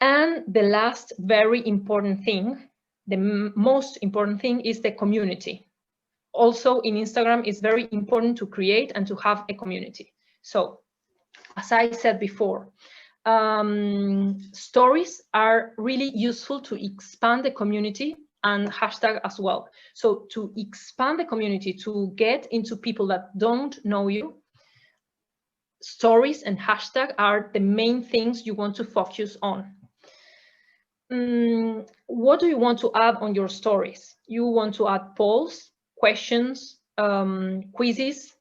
And the last very important thing, the most important thing, is the community. Also in Instagram, it's very important to create and to have a community. So as I said before, stories are really useful to expand the community, and hashtag as well. So to expand the community, to get into people that don't know you, stories and hashtag are the main things you want to focus on. What do you want to add on your stories? You want to add polls, questions, quizzes.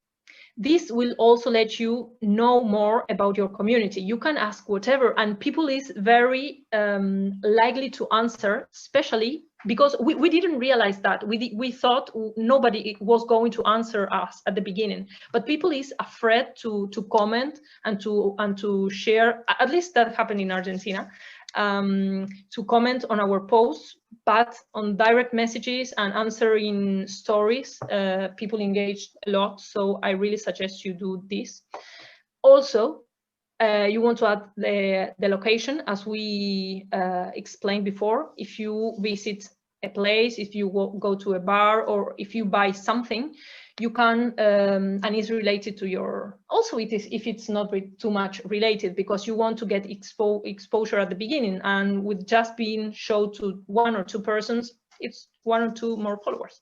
This will also let you know more about your community. You can ask whatever, and people is very likely to answer, especially because we didn't realize that. We thought nobody was going to answer us at the beginning, but people is afraid to comment and to share. At least that happened in Argentina. To comment on our posts, but on direct messages and answering stories, people engaged a lot. So I really suggest you do this. Also, you want to add the location, as we explained before. If you visit a place, if you go to a bar, or if you buy something, you can, and it's related to your, also it is, if it's not too much related, because you want to get exposure at the beginning, and with just being shown to 1 or 2 persons, it's 1 or 2 more followers.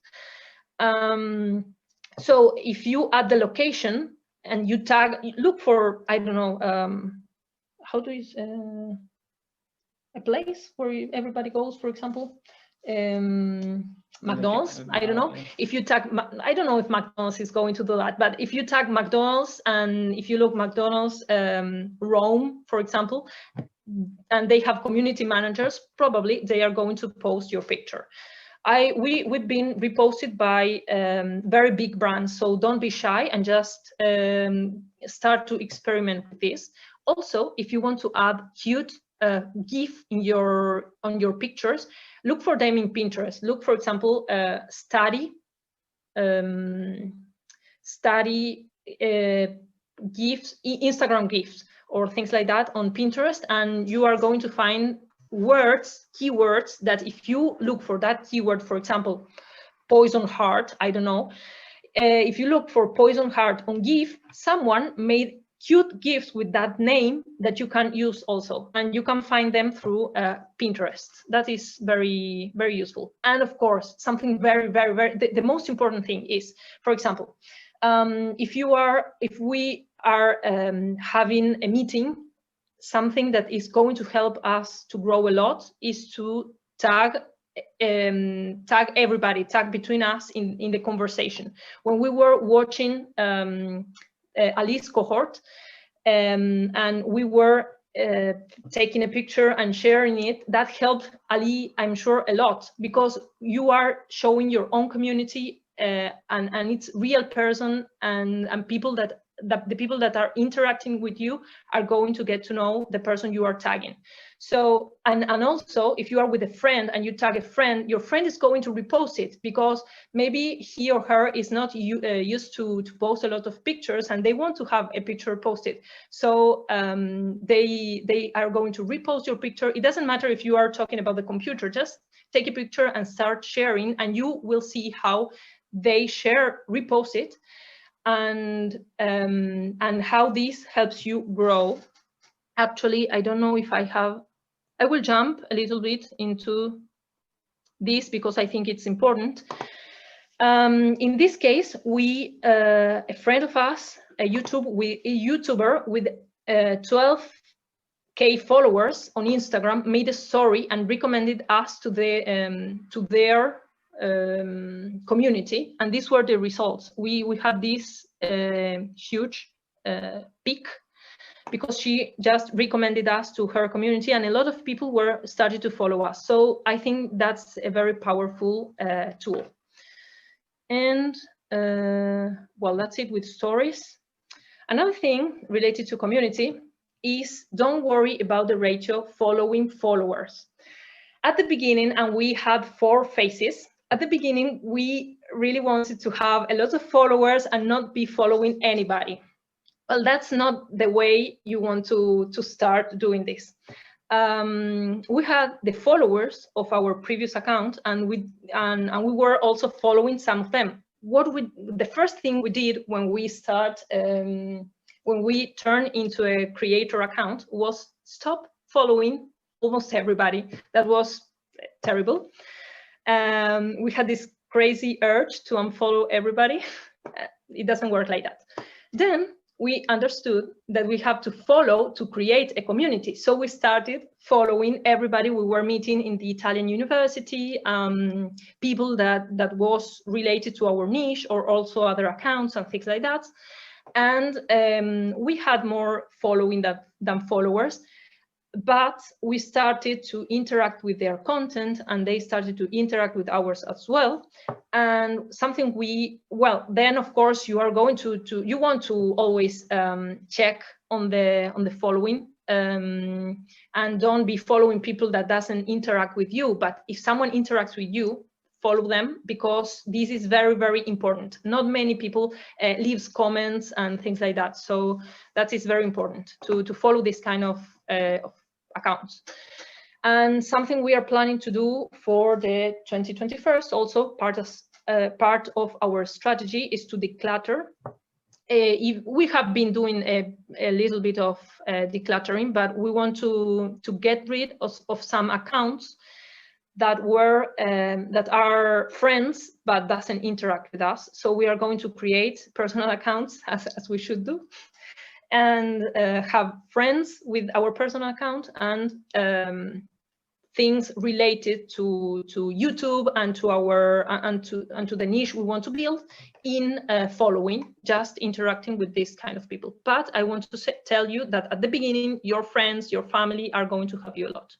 So if you add the location and you tag, look for, I don't know, how do you, a place where everybody goes, for example, McDonald's, I don't know. If you tag, I don't know if McDonald's is going to do that, but if you tag McDonald's, and if you look McDonald's Rome, for example, and they have community managers, probably they are going to post your picture. We've been reposted by very big brands, so don't be shy and just start to experiment with this. Also, if you want to add cute GIF in on your pictures, look for them in Pinterest. Look, for example, study GIFs, Instagram GIFs, or things like that on Pinterest, and you are going to find keywords that if you look for that keyword, for example, poison heart, I don't know, if you look for poison heart on GIF, someone made cute GIFs with that name that you can use also, and you can find them through Pinterest. That is very, very useful. And of course, something very, very, very, the most important thing is, for example, if we are having a meeting, something that is going to help us to grow a lot is to tag everybody, tag between us in the conversation. When we were watching Ali's cohort, and we were taking a picture and sharing it, that helped Ali, I'm sure, a lot, because you are showing your own community, and it's real person, and people that the people that are interacting with you are going to get to know the person you are tagging. So, and also, if you are with a friend and you tag a friend, your friend is going to repost it, because maybe he or her is not used to post a lot of pictures, and they want to have a picture posted. So they are going to repost your picture. It doesn't matter if you are talking about the computer, just take a picture and start sharing, and you will see how they repost it, and how this helps you grow. Actually, I don't know if I will jump a little bit into this because I think it's important. In this case, a friend of us, a YouTuber with 12K followers on Instagram, made a story and recommended us to their community, and these were the results. We had this huge peak because she just recommended us to her community, and a lot of people started to follow us. So I think that's a very powerful tool. And well, that's it with stories. Another thing related to community is, don't worry about the ratio following followers. At the beginning, and we had 4 phases. At the beginning, we really wanted to have a lot of followers and not be following anybody. Well, that's not the way you want to start doing this. we had the followers of our previous account, and we were also following some of them. The first thing we did when we turned into a creator account was stop following almost everybody. That was terrible. We had this crazy urge to unfollow everybody. It doesn't work like that. Then we understood that we have to follow to create a community. So we started following everybody we were meeting in the Italian university, people that was related to our niche, or also other accounts and things like that. And we had more following than followers, but we started to interact with their content, and they started to interact with ours as well. And something then of course you are going you want to always check on the following, and don't be following people that doesn't interact with you. But if someone interacts with you, follow them, because this is very, very important. Not many people leaves comments and things like that. So that is very important to follow this kind of accounts. And something we are planning to do for the 2021, also part of our strategy, is to declutter. We have been doing a little bit of decluttering, but we want to get rid of some accounts that are friends but doesn't interact with us. So we are going to create personal accounts, as we should do, and have friends with our personal account, and things related to YouTube and to the niche we want to build in following, just interacting with this kind of people. But I want to tell you that at the beginning, your friends, your family are going to help you a lot.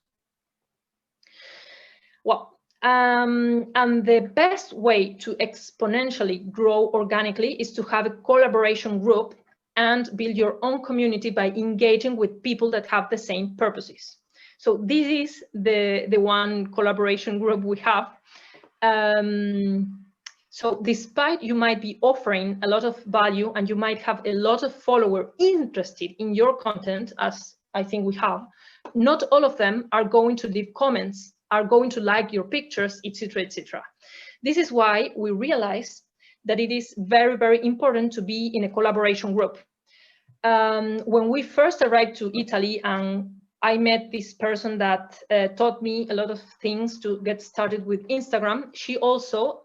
Well, and the best way to exponentially grow organically is to have a collaboration group and build your own community by engaging with people that have the same purposes. So this is the one collaboration group we have. So despite you might be offering a lot of value and you might have a lot of followers interested in your content, as I think we have, not all of them are going to leave comments, are going to like your pictures, etc., etc. This is why we realized that it is very, very important to be in a collaboration group. When we first arrived to Italy, and I met this person that taught me a lot of things to get started with Instagram, she also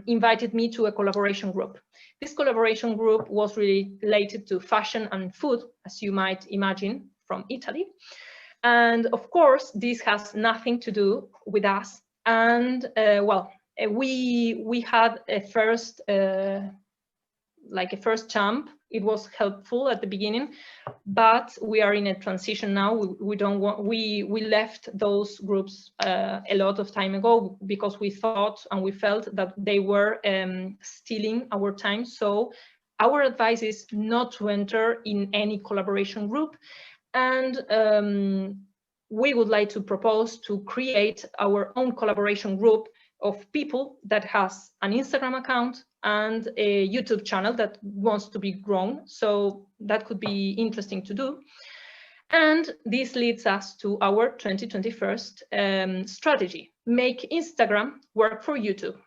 invited me to a collaboration group. This collaboration group was related to fashion and food, as you might imagine, from Italy. And of course, this has nothing to do with us. And we had a first jump. It was helpful at the beginning, but we are in a transition now. We left those groups a lot of time ago, because we thought and we felt that they were stealing our time. So our advice is not to enter in any collaboration group. And we would like to propose to create our own collaboration group of people that has an Instagram account and a YouTube channel that wants to be grown. So that could be interesting to do. And this leads us to our 2021 strategy. Make Instagram work for YouTube.